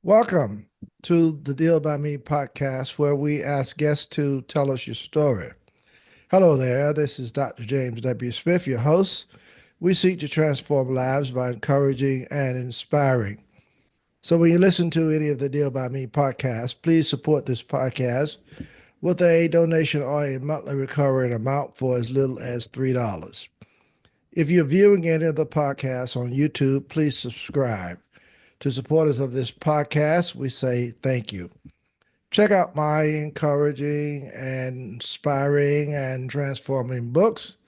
Welcome to the Deal by Me podcast, where we ask guests to tell us your story. Hello there, this is Dr. James W. Smith, your host. We seek to transform lives by encouraging and inspiring. So, when you listen to any of the Deal by Me podcasts, please support this podcast with a donation or a monthly recurring amount for as little as $3. If you're viewing any of the podcasts on YouTube, please subscribe. To supporters of this podcast, we say thank you. Check out my encouraging and inspiring and transforming books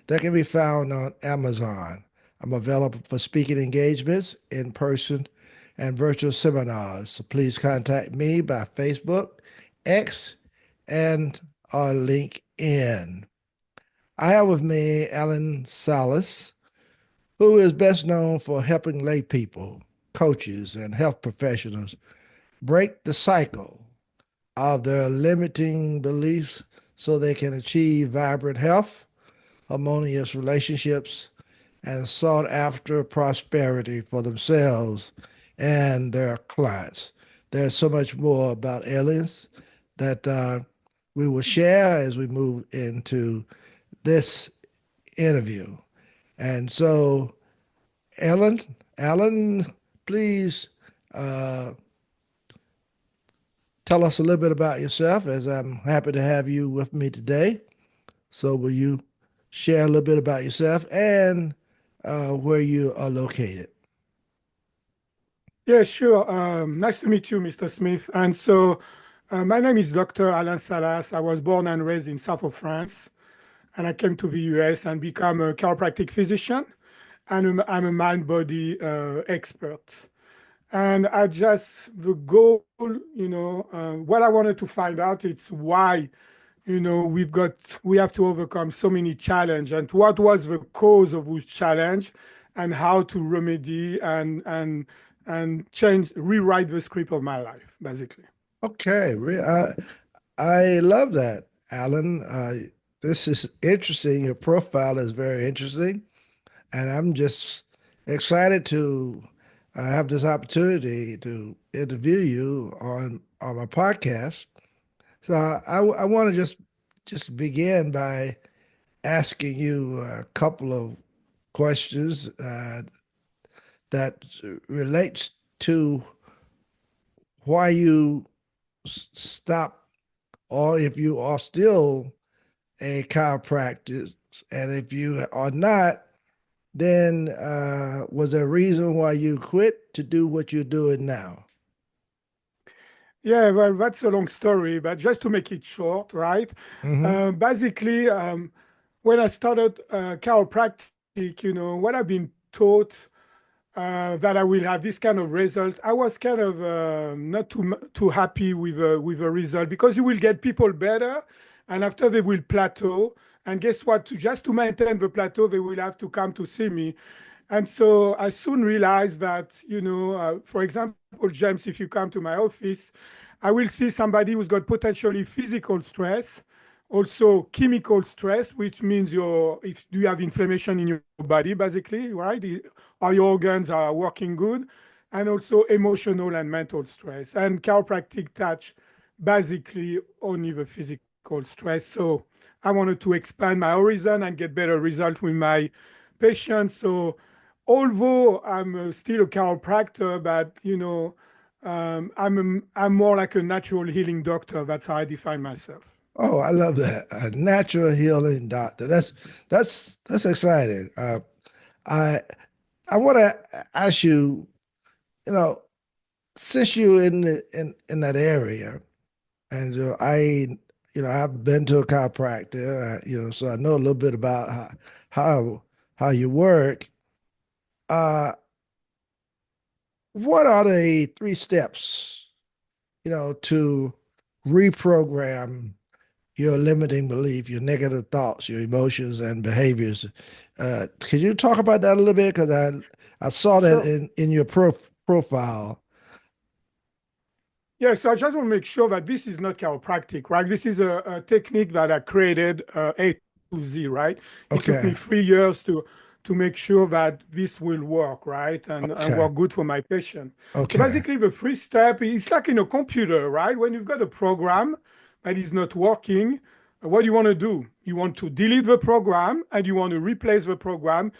that can be found on Amazon. I'm available for speaking engagements, in person, and virtual seminars. So please contact me by Facebook, X, and or LinkedIn. I have with me Alain Salas, who is best known for helping lay people, coaches, and health professionals break the cycle of their limiting beliefs so they can achieve vibrant health, harmonious relationships, and sought after prosperity for themselves and their clients. There's so much more about aliens that we will share as we move into this interview. And so, Alan, please uh, tell us a little bit about yourself, as I'm happy to have you with me today. So, will you share a little bit about yourself and where you are located? Yeah, sure. Nice to meet you, Mr. Smith. My name is Dr. Alain Salas. I was born and raised in south of France, and I came to the US and become a chiropractic physician, and I'm a mind-body expert. And the goal, what I wanted to find out is why, we have to overcome so many challenges, and what was the cause of those challenge, and how to remedy and change, rewrite the script of my life, basically. Okay, I love that, Alan. This is interesting. Your profile is very interesting, and I'm just excited to have this opportunity to interview you on my podcast. So I want to just begin by asking you a couple of questions that relates to why you stop, or if you are still a chiropractor, and if you are not, then was there a reason why you quit to do what you're doing now? Yeah, well, that's a long story, but just to make it short, right? Hmm. Basically, when I started chiropractic, what I've been taught that I will have this kind of result. I was kind of not too happy with a result, because you will get people better, and after they will plateau. And guess what? Just to maintain the plateau, they will have to come to see me. And so I soon realized that, for example, James, if you come to my office, I will see somebody who's got potentially physical stress, also chemical stress, which means if you have inflammation in your body, basically, right? All your organs are working good, and also emotional and mental stress. And chiropractic touch basically only the physical stress. So I wanted to expand my horizon and get better results with my patients. So although I'm still a chiropractor, but I'm more like a natural healing doctor. That's how I define myself. Oh, I love that. A natural healing doctor. That's exciting. I I want to ask you, you know, since you're in that area, and I've been to a chiropractor, so I know a little bit about how how you work. Uh, what are the three steps, to reprogram your limiting belief, your negative thoughts, your emotions and behaviors? Could you talk about that a little bit? Because I saw that Sure. in your profile. Yeah, so I just want to make sure that this is not chiropractic, right? This is a technique that I created A to Z, right? It took me Okay. 3 years to make sure that this will work, right? And Okay. work good for my patient. So Okay. basically the first step is like in a computer, right? When you've got a program that is not working, what do you want to do? You want to delete the program and you want to replace the program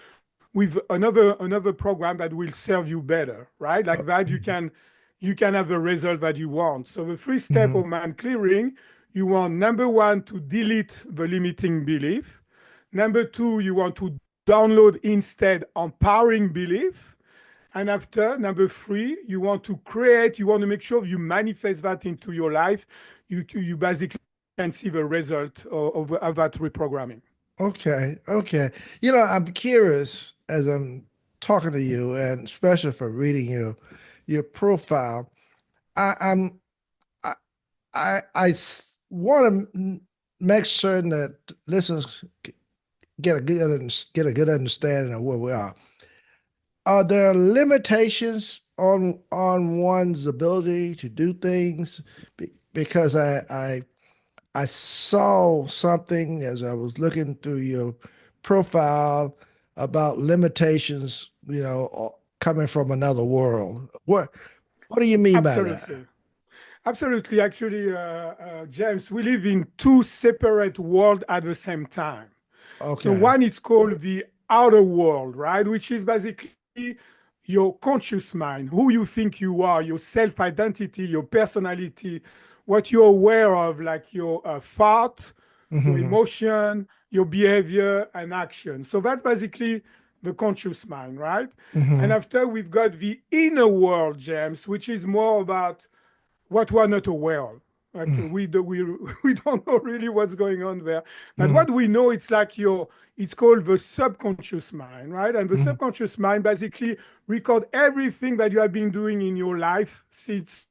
with another program that will serve you better, right? Like that you can have the result that you want. So the first step Mm-hmm. of mind clearing, you want number one to delete the limiting belief. Number two, you want to download instead empowering belief. And after number three, you want to make sure you manifest that into your life. You basically can see the result of that reprogramming. Okay. Okay. I'm curious as I'm talking to you, and especially for reading your profile. I'm I want to make certain that listeners get a good understanding of where we are. Are there limitations on one's ability to do things? Because I saw something as I was looking through your profile about limitations, coming from another world. What do you mean by that? Absolutely. Absolutely. Actually, James, we live in two separate worlds at the same time. So Okay. one is called the outer world, right? Which is basically your conscious mind, who you think you are, your self-identity, your personality, what you're aware of, like your thought, your Mm-hmm. emotion, your behavior, and action. So that's basically the conscious mind, right? And Mm-hmm. after we've got the inner world, James, which is more about what we're not aware of. Like we don't know really what's going on there. But Mm-hmm. what we know, it's called the subconscious mind, right? And the Mm-hmm. subconscious mind basically record everything that you have been doing in your life since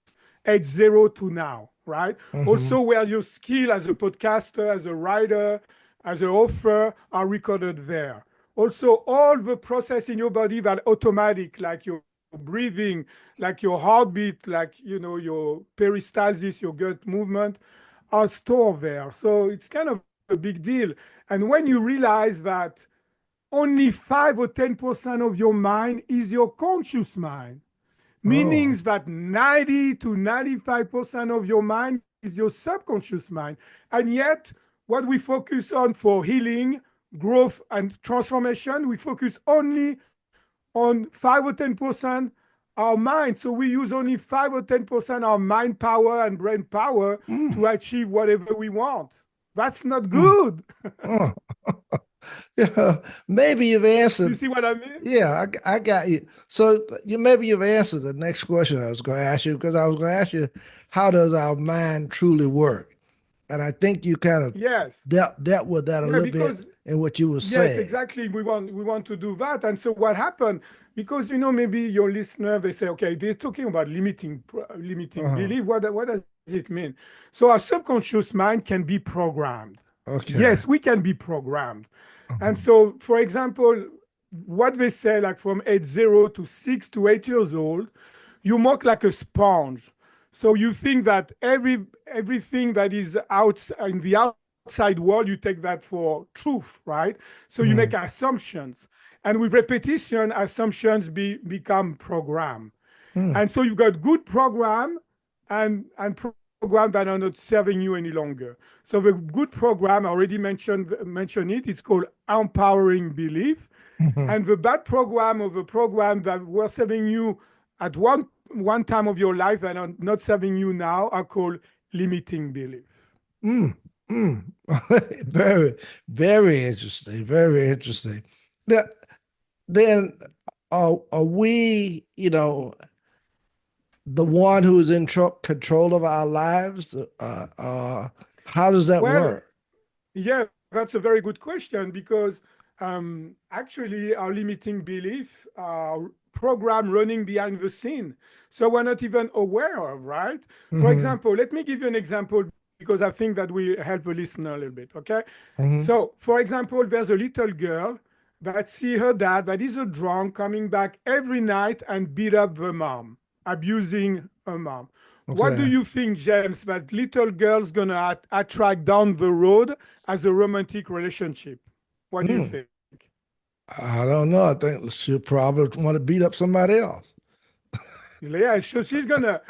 age zero to now, right? Mm-hmm. Also, where your skill as a podcaster, as a writer, as an author are recorded there. Also, all the process in your body that automatic, like your breathing, like your heartbeat, like your peristalsis, your gut movement, are stored there. So it's kind of a big deal. And when you realize that only 5 or 10% of your mind is your conscious mind, meaning Oh. that 90 to 95% of your mind is your subconscious mind. And yet, what we focus on for healing, growth, and transformation, we focus only on 5 or 10% our mind. So we use only 5 or 10% our mind power and brain power Mm. to achieve whatever we want. That's not Mm. good. Oh. Yeah, maybe you've answered. You see what I mean? Yeah, I got you. So maybe you've answered the next question I was going to ask you, because I was going to ask you, how does our mind truly work? And I think you kind of Yes. dealt with that a Yeah, little bit because in what you were yes, saying. exactly. We want to do that. And so what happened? Because maybe your listener they say, okay, they're talking about limiting Uh-huh. belief. What does it mean? So our subconscious mind can be programmed. Okay. Yes, we can be programmed. And Uh-huh. so, for example, what they say, like from age 0 to 6 to 8 years old, you work like a sponge. So you think that everything that is out in the outside world, you take that for truth, right? So you make Mm-hmm. assumptions, and with repetition, assumptions become program. Mm. And so you've got good program and program that are not serving you any longer. So the good program, I already mentioned it. It's called empowering belief, Mhm. and the bad program of the program that were serving you at one time of your life and are not serving you now are called limiting belief. Mm. Mm. Very, very interesting. Very interesting. Now, then, are we, the one who is in control of our lives? How does that Well, work? yeah, that's a very good question because actually our limiting belief are program running behind the scene. So we're not even aware of, right? For Hmm. example, let me give you an example because I think that we help the listener a little bit, okay? Hmm. So, for example, there's a little girl that see her dad that is a drunk coming back every night and beat up the mom, abusing her mom. What do Okay. you think, James, that little girl's gonna attract down the road as a romantic relationship? What do you Mm. think? I don't know. I think she'll probably want to beat up somebody else. Yeah, so she's gonna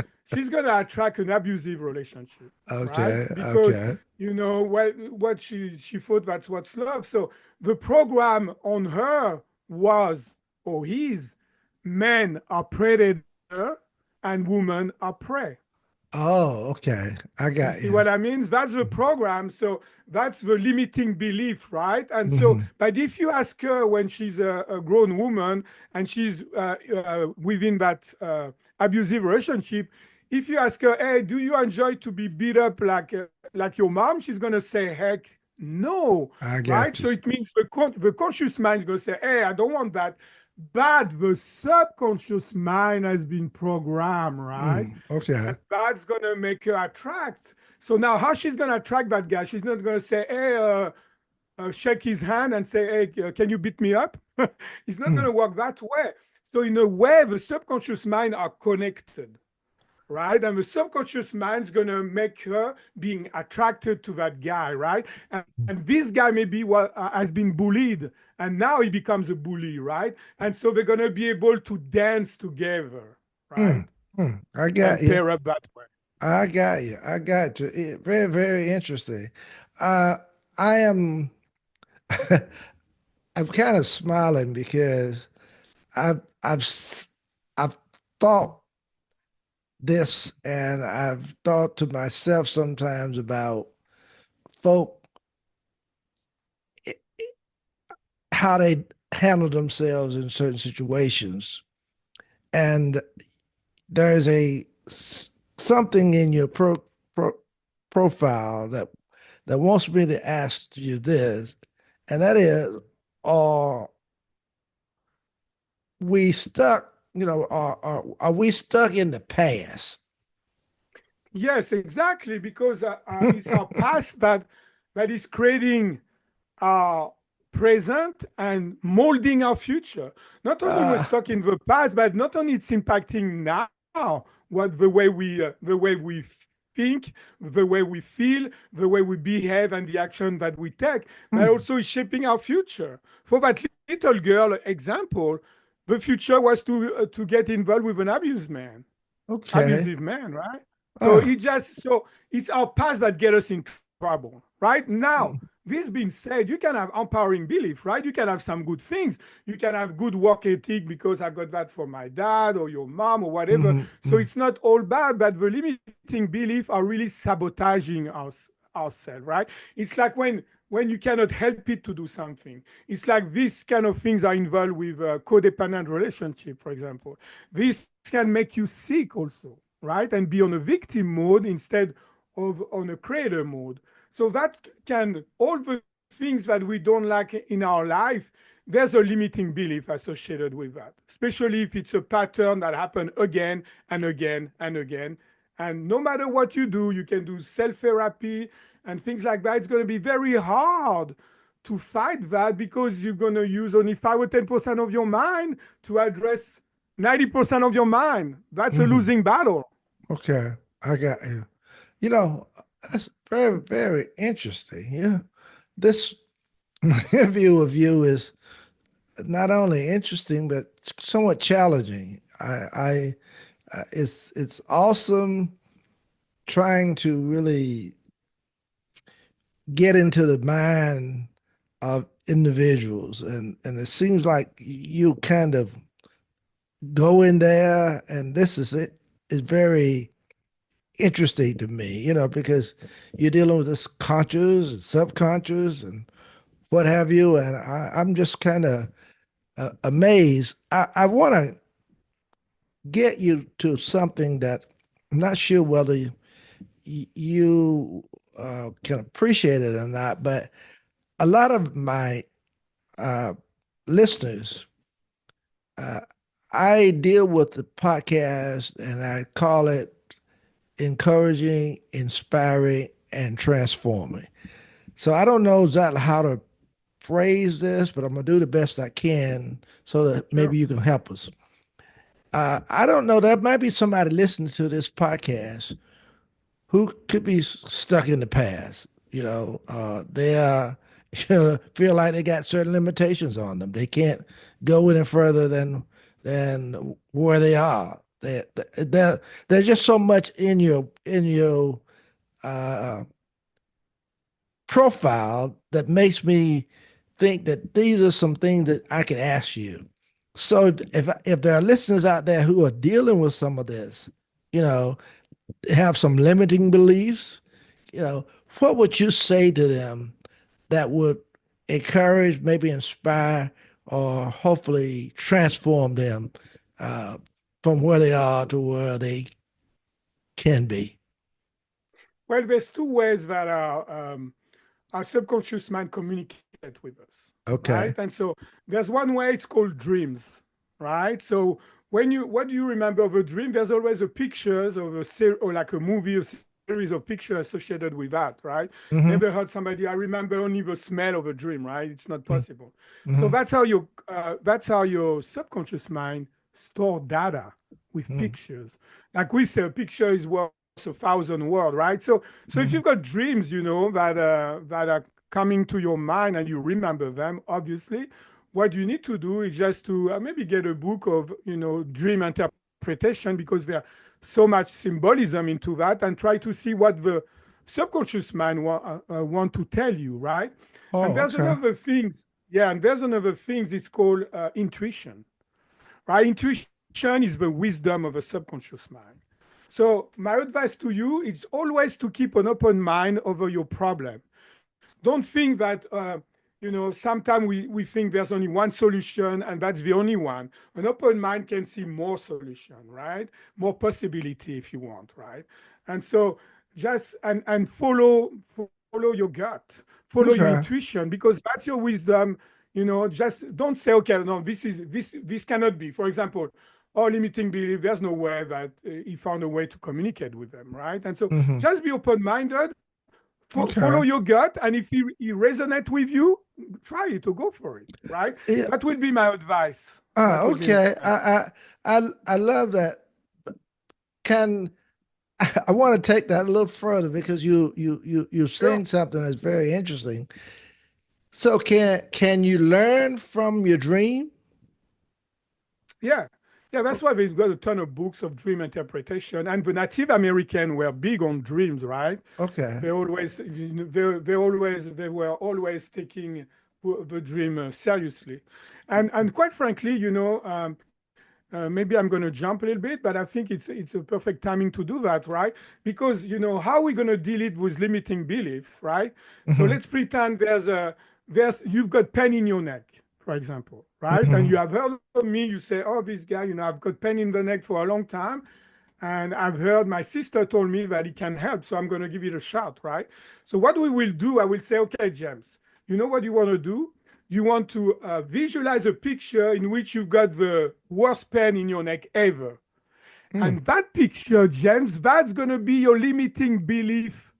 attract an abusive relationship, right? Okay, Because okay. what she thought that's what's love. So the program on her was or is men are predator and women are prey. Oh, okay. I You got see you. what I mean? That's the program. So that's the limiting belief, right? And so, Mm-hmm. but if you ask her when she's a grown woman and she's within that abusive relationship, if you ask her, "Hey, do you enjoy to be beat up like your mom?" She's gonna say, "Heck, no." I Right? got you. So it means the conscious mind is gonna say, "Hey, I don't want that." But the subconscious mind has been programmed, right? Okay. And that's gonna make her attract. So now, how she's gonna attract that guy? She's not gonna say, "Hey, shake his hand and say, hey, can you beat me up?" It's not Mm, gonna work that way. So in a way, the subconscious mind are connected, right? And the subconscious mind's gonna make her being attracted to that guy, right? And this guy maybe has been bullied, and now he becomes a bully, right? And so they're gonna be able to dance together, right? I got And you. pair up that way. I got you. I got you. Very, very interesting. Uh, I am I'm kind of smiling because I've I've thought this and I've thought to myself sometimes about folk how they handle themselves in certain situations. And there's something in your pro, profile that wants me to ask you this, and that is, are we stuck? Are we stuck in the past? Yes, exactly, because it's our past that is creating our present and molding our future. Not only we're uh, stuck in the past, but not only it's impacting now what the way we think, the way we feel, the way we behave, and the action that we take, but hmm, also is shaping our future. For that little girl example, the future was to get involved with an okay. abusive man, right? So Uh, it just so it's our past that get us in trouble, right? Now, mm, this being said, you can have empowering belief, right? You can have some good things. You can have good work ethic because I got that from my dad or your mom or whatever. mhm, So it's not all bad, but the limiting belief are really sabotaging ourselves, right? It's like when you cannot help it to do something. It's like these kind of things are involved with codependent relationship, for example. This can make you sick also, right? And be on a victim mode instead of on a creator mode. So that can all the things that we don't like in our life, there's a limiting belief associated with that, especially if it's a pattern that happens again and again and again. And no matter what you do, you can do self therapy and things like that. It's going to be very hard to fight that because you're going to use only 5 or 10% of your mind to address 90% of your mind. That's a mhm. losing battle. Okay, I got you. You know, that's very, very interesting. Yeah, this interview of you is not only interesting but somewhat challenging. It's awesome trying to really get into the mind of individuals, and it seems like you kind of go in there, and this is it. It's very interesting to me, because you're dealing with this conscious and subconscious and what have you, and I'm just kind of amazed. I want to get you to something that I'm not sure whether you can appreciate it or not, but a lot of my uh, listeners, uh, I deal with the podcast and I call it encouraging, inspiring, and transforming. So I don't know exactly how to phrase this, but I'm gonna do the best I can so that Sure. maybe you can help us. I don't know. There might be somebody listening to this podcast who could be stuck in the past. They are feel like they got certain limitations on them. They can't go any further than where they are. There's just so much in your uh, profile that makes me think that these are some things that I can ask you. So if there are listeners out there who are dealing with some of this, you know, have some limiting beliefs, what would you say to them that would encourage, maybe inspire, or hopefully transform them uh, from where they are to where they can be? Well, there's two ways that our subconscious mind communicate with us, right? Okay. And so there's one way, it's called dreams, right? So what do you remember of a dream? There's always a pictures of or like a movie, a series of pictures associated with that, right? Mm-hmm. Never heard somebody, I remember only the smell of a dream, right? It's not possible. So Mm-hmm. that's how your subconscious mind store data with pictures. Like we say, a picture is worth a thousand words, right? So if Mm-hmm. you've got dreams, that are coming to your mind and you remember them, obviously, what you need to do is just to maybe get a book of dream interpretation, because there's so much symbolism into that, and try to see what the subconscious mind want to tell you, right? And Oh, there's okay. another thing, yeah, and there's another thing. It's called intuition, right? Intuition is the wisdom of a subconscious mind. So my advice to you is always to keep an open mind over your problem. Don't think that sometimes we think there's only one solution and that's the only one. An open mind can see more solution, right? More possibility if you want, right? And so just and follow your gut, follow your Okay. intuition, because that's your wisdom. Just don't say, okay, no, this cannot be. For example, or limiting belief, there's no way that he found a way to communicate with them, right? And so Mm-hmm. just be open-minded, follow Okay. your gut, and if he resonate with you, try it or go for it, right? Yeah. That would be my advice. That would be my Okay. advice. I love that. Can I want to take that a little further because you're Sure. saying something that's very interesting. So can you learn from your dream? Yeah. Yeah, that's why we've got a ton of books of dream interpretation. And the Native American were big on dreams, right? Okay. They were always taking the dream seriously. And quite frankly, maybe I'm going to jump a little bit, but I think it's a perfect timing to do that, right? Because how are we going to deal it with limiting belief, right? So Mm-hmm. let's pretend there's you've got pain in your neck, for example, right? And Mm-hmm. you have heard of me, you say, oh, this guy, I've got pain in the neck for a long time. And I've heard my sister told me that it can help, so I'm going to give it a shot, right? So what we will do, I will say, okay, James, you know what you want to do? You want to visualize a picture in which you've got the worst pain in your neck ever. Mm. And that picture, James, that's going to be your limiting belief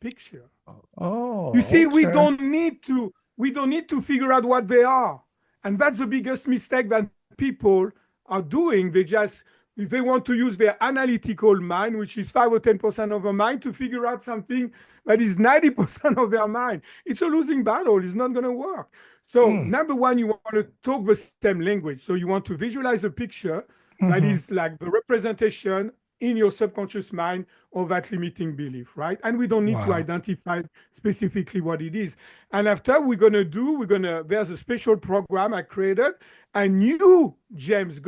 picture. You Oh, see, okay. we don't need to figure out what they are. And that's the biggest mistake that people are doing. They want to use their analytical mind, which is 5 or 10% of their mind, to figure out something that is 90% of their mind. It's a losing battle. It's not going to work. So, Mm. number one, you want to talk the same language. So you want to visualize a picture that Mm-hmm. is like the representation in your subconscious mind of that limiting belief, right? And we don't need to Wow. identify specifically what it is. And after there's a special program I created, and you, James,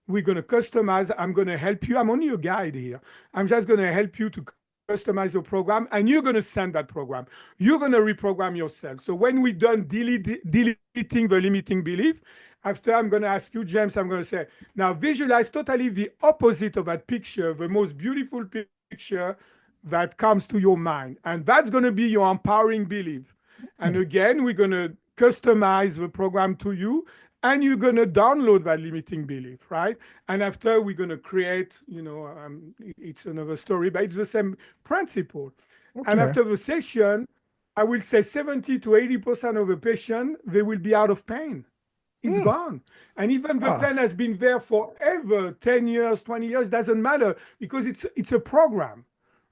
we're gonna customize. I'm gonna help you. I'm only a guide here. I'm just gonna help you to customize your program, and you're gonna send that program. You're gonna reprogram yourself. So when we're done deleting the limiting belief, after I'm gonna ask you, James, I'm gonna say, now visualize totally the opposite of that picture, the most beautiful picture that comes to your mind. And that's going to be your empowering belief. And Mm. again, we're going to customize the program to you, and you're going to download that limiting belief, right? And after, we're going to create, it's another story, but it's the same principle. And Okay. after the session, I will say 70 to 80% of the patient, they will be out of pain. It's Mm. gone. And even the Ah. pain has been there forever, 10 years, 20 years, doesn't matter, because it's a program,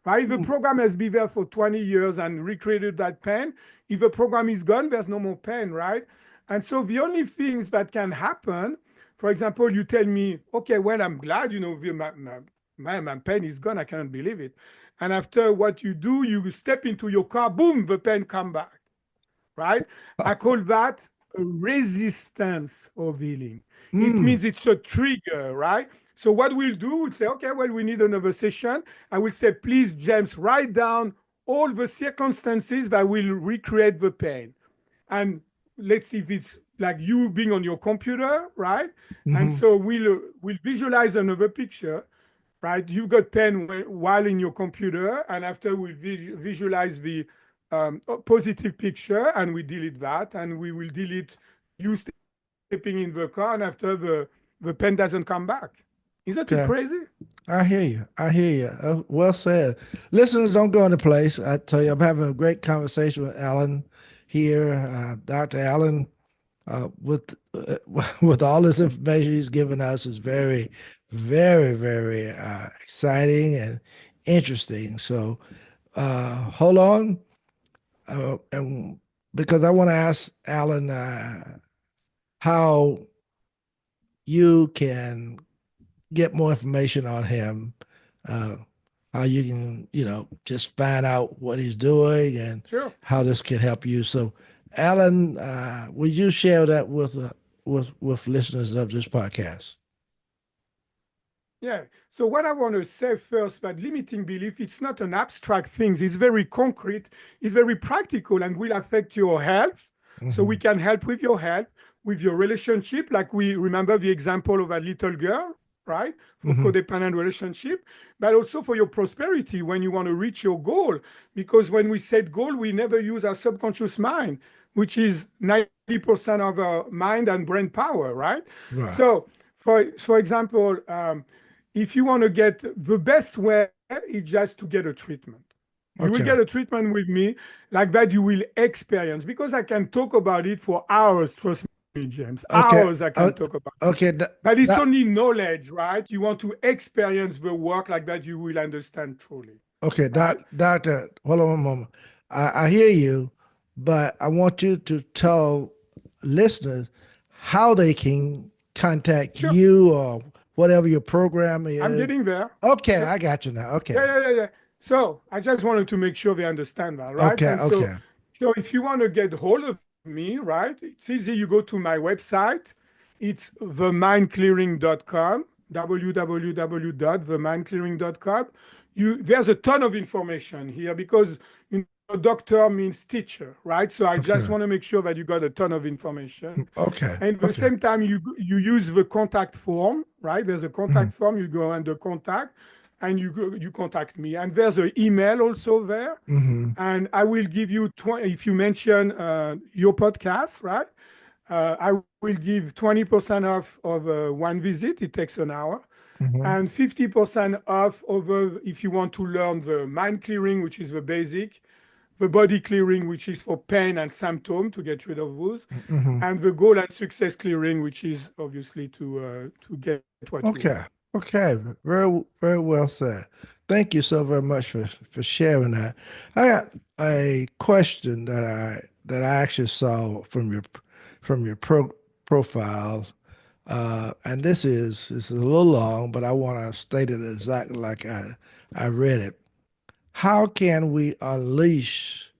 right? If the Mm. program has been there for 20 years and recreated that pain, if the program is gone, there's no more pain, right? And so the only things that can happen, for example, you tell me, okay, well, I'm glad, my pain is gone. I cannot believe it. And after what you do, you step into your car, boom, the pain come back, right? I call that a resistance of healing. It Mm. means it's a trigger, right? So what we'll do, we'll say, okay, well, we need another session. I will say, please, James, write down all the circumstances that will recreate the pain. And let's see if it's like you being on your computer, right? And Hmm. so we'll visualize another picture, right? You got pen while in your computer, and after we visualize the positive picture, and we delete that, and we will delete you stepping in the car, and after the pen doesn't come back. Isn't it Okay. crazy? I hear you. I hear you. Well said. Listeners, don't go into place. I tell you, I'm having a great conversation with Alan here, Dr. Allen, with with all this information he's given us is very, very, very exciting and interesting. So hold on, and because I want to ask Alan how you can get more information on him, uh, how you can, just find out what he's doing and Sure. how this can help you. So, Alan, would you share that with listeners of this podcast? Yeah. So what I want to say first, that limiting belief, it's not an abstract thing. It's very concrete. It's very practical and will affect your health. So we Hmm. can help with your health, with your relationship. Like we remember the example of a little girl, right? For Hmm. codependent relationship, but also for your prosperity when you want to reach your goal. Because when we set goal, we never use our subconscious mind, which is 90% of our mind and brain power, right? Right. So for example, if you want to get the best way is just to get a treatment. You will Okay. get a treatment with me like that you will experience because I can talk about it for hours. Trust me, James. Hours Okay. I can talk about it. Okay. But it's That, only knowledge, right? You want to experience the work like that you will understand truly, okay. right? Doctor, hold on one moment. I hear you, but I want you to tell listeners how they can contact Sure. you or whatever your program I'm is. getting there. Okay, Yep. I got you now. Okay. Yeah. So I just wanted to make sure they understand that, right? Okay. And Okay. so if you want to get hold of me, right, it's easy. You go to my website. It's themindclearing.com, www.themindclearing.com. There's a ton of information here because doctor means teacher, right? So I just Okay. want to make sure that you got a ton of information. Okay. And at the Okay. same time, you use the contact form, right? There's a Mhm. contact form. You go under contact, and you contact me. And there's an email also there. Mhm. And I will give you if you mention your podcast, right? I will give 20% off of one visit. It takes an hour, Mhm. and 50% off over if you want to learn the mind clearing, which is the basic, the body clearing, which is for pain and symptom to get rid of those, Mhm. and the goal and success clearing, which is obviously to get what you want. Okay. Okay. Very very well said. Thank you so very much for sharing that. I got a question that I actually saw from your profile. And this is a little long, but I want to state it exactly like I read it. How can we unleash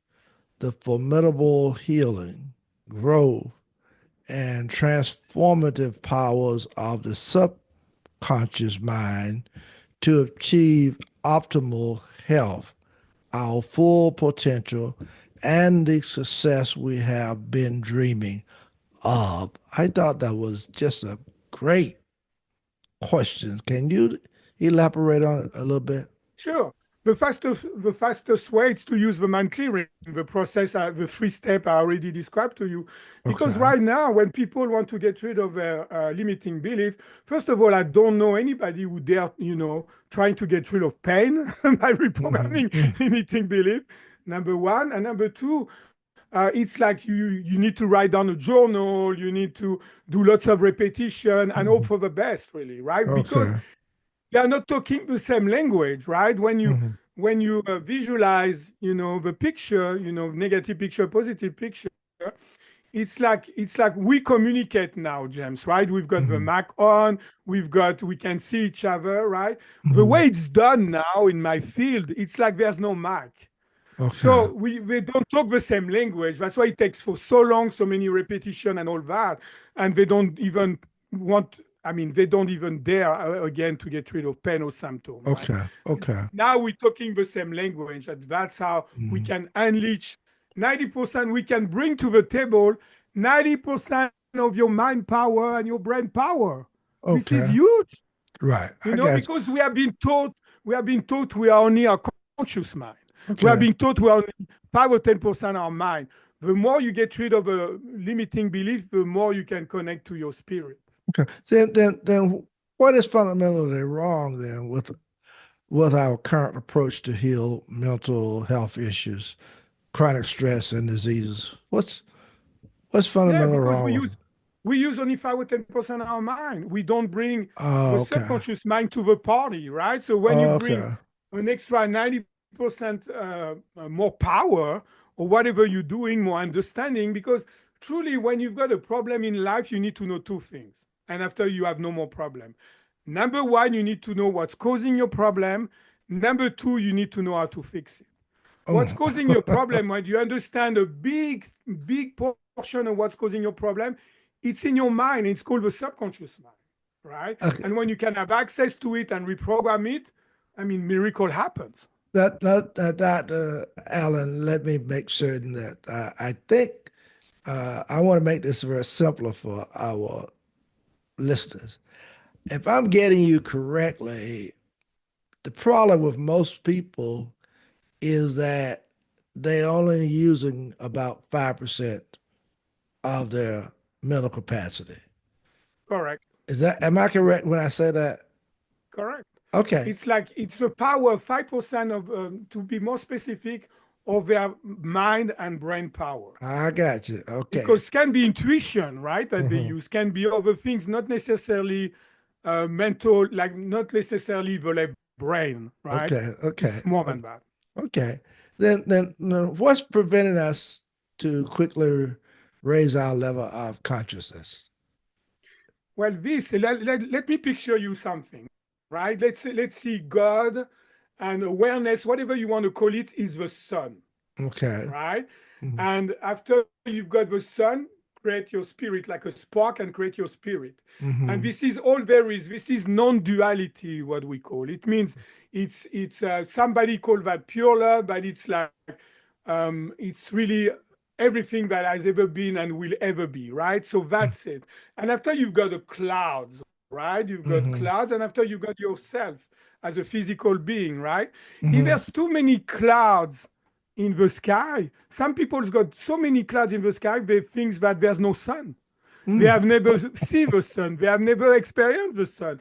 the formidable healing, growth, and transformative powers of the subconscious mind to achieve optimal health, our full potential, and the success we have been dreaming of? I thought that was just a great question. Can you elaborate on it a little bit? Sure. The fastest way is to use the mind clearing, the process, the three-step I already described to you. Because Okay. right now, when people want to get rid of their limiting belief, first of all, I don't know anybody who dare, trying to get rid of pain by Hmm. reprogramming limiting belief. Number one, and number two, it's like you need to write down a journal, you need to do lots of repetition and hope Hmm. for the best, really, right? Because Okay. they are not talking the same language, right? When you Hmm. when you visualize, the picture, negative picture, positive picture, it's like we communicate now, James, right? We've got the Hmm. Mac on, we can see each other, right? The Hmm. way it's done now in my field, it's like there's no Mac. Okay. So we don't talk the same language. That's why it takes for so long, so many repetition and all that. And they don't even want, I mean, they don't even dare again to get rid of pain or symptom, right? Okay. Okay. Now we're talking the same language. And that's how we Hmm. can unleash 90%, we can bring to the table 90% of your mind power and your brain power. This is Okay. huge, Right. I guess. because we have been taught we are only a conscious mind. We are Okay. being taught we are only 5 or 10% our mind. The more you get rid of a limiting belief, the more you can connect to your spirit. Okay. Then, what is fundamentally wrong then with our current approach to heal mental health issues, chronic stress and diseases? What's Yeah, fundamentally because wrong we with use it? we use only 5 or 10% of our mind. We don't bring the Oh, okay. subconscious mind to the party, right? So when you bring Okay. an extra 90% more power or whatever you're doing, more understanding, because truly when you've got a problem in life, you need to know two things. And after you have no more problem. Number one, you need to know what's causing your problem. Number two, you need to know how to fix it. What's Oh. causing your problem, when you understand a big portion of what's causing your problem, it's in your mind. It's called the subconscious mind, right? Okay. And when you can have access to it and reprogram it, I mean, miracle happens. Dr. Allen, let me make certain that I think I want to make this very simpler for our listeners. If I'm getting you correctly, the problem with most people is that they're only using about 5% of their mental capacity. Correct. Am I correct when I say that? Correct. Okay. It's like it's the power of 5% of, to be more specific, of their mind and brain power. I got you. Okay. Because can be intuition, right, that they Hmm. use, can be other things, not necessarily mental, like not necessarily the left brain, right? Okay. Okay. It's more than that. Okay. Then what's preventing us to quickly raise our level of consciousness? Well, let me picture you something, right? Let's see God and awareness, whatever you want to call it, is the sun, Okay. right? Mm-hmm. And after you've got the sun, create your spirit, like a spark, and create your spirit. And Mm-hmm. this is all there is. This is non-duality, what we call. It means it's somebody called that pure love, but it's like it's really everything that has ever been and will ever be, right? So that's it. And after you've got the clouds, right? You've got Mm-hmm. clouds, and after you've got yourself as a physical being, right? If Mm-hmm. there's too many clouds in the sky, some people's got so many clouds in the sky, they think that there's no sun. They Mm. have never seen the sun. They have never experienced the sun.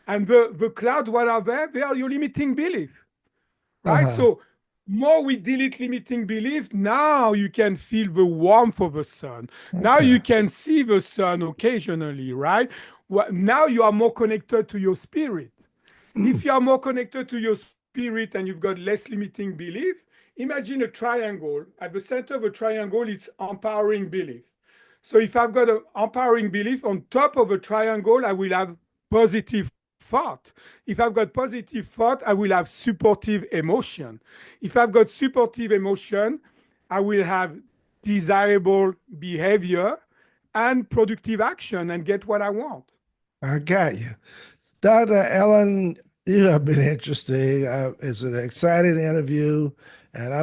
And the clouds, what are there? They are your limiting belief, right? Uh-huh. So more we delete limiting belief, now you can feel the warmth of the sun. Now Okay. you can see the sun occasionally, right? Now you are more connected to your spirit. Mm. If you are more connected to your spirit and you've got less limiting belief, imagine a triangle. At the center of a triangle, it's empowering belief. So if I've got an empowering belief on top of a triangle, I will have positive thought. If I've got positive thought, I will have supportive emotion. If I've got supportive emotion, I will have desirable behavior and productive action and get what I want. I got you. Dr. Ellen, you have been interesting. It's an exciting interview, and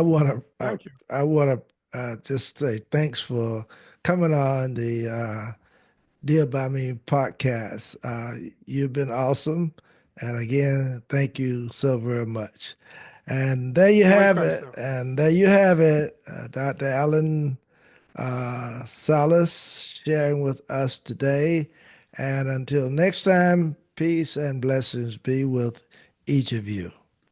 Thank you. I want to just say thanks for coming on the Deal by Me podcast. You've been awesome, and again, thank you so very much. And there you You're have welcome, it. sir. And there you have it, Dr. Alain Salas sharing with us today. And until next time, peace and blessings be with each of you.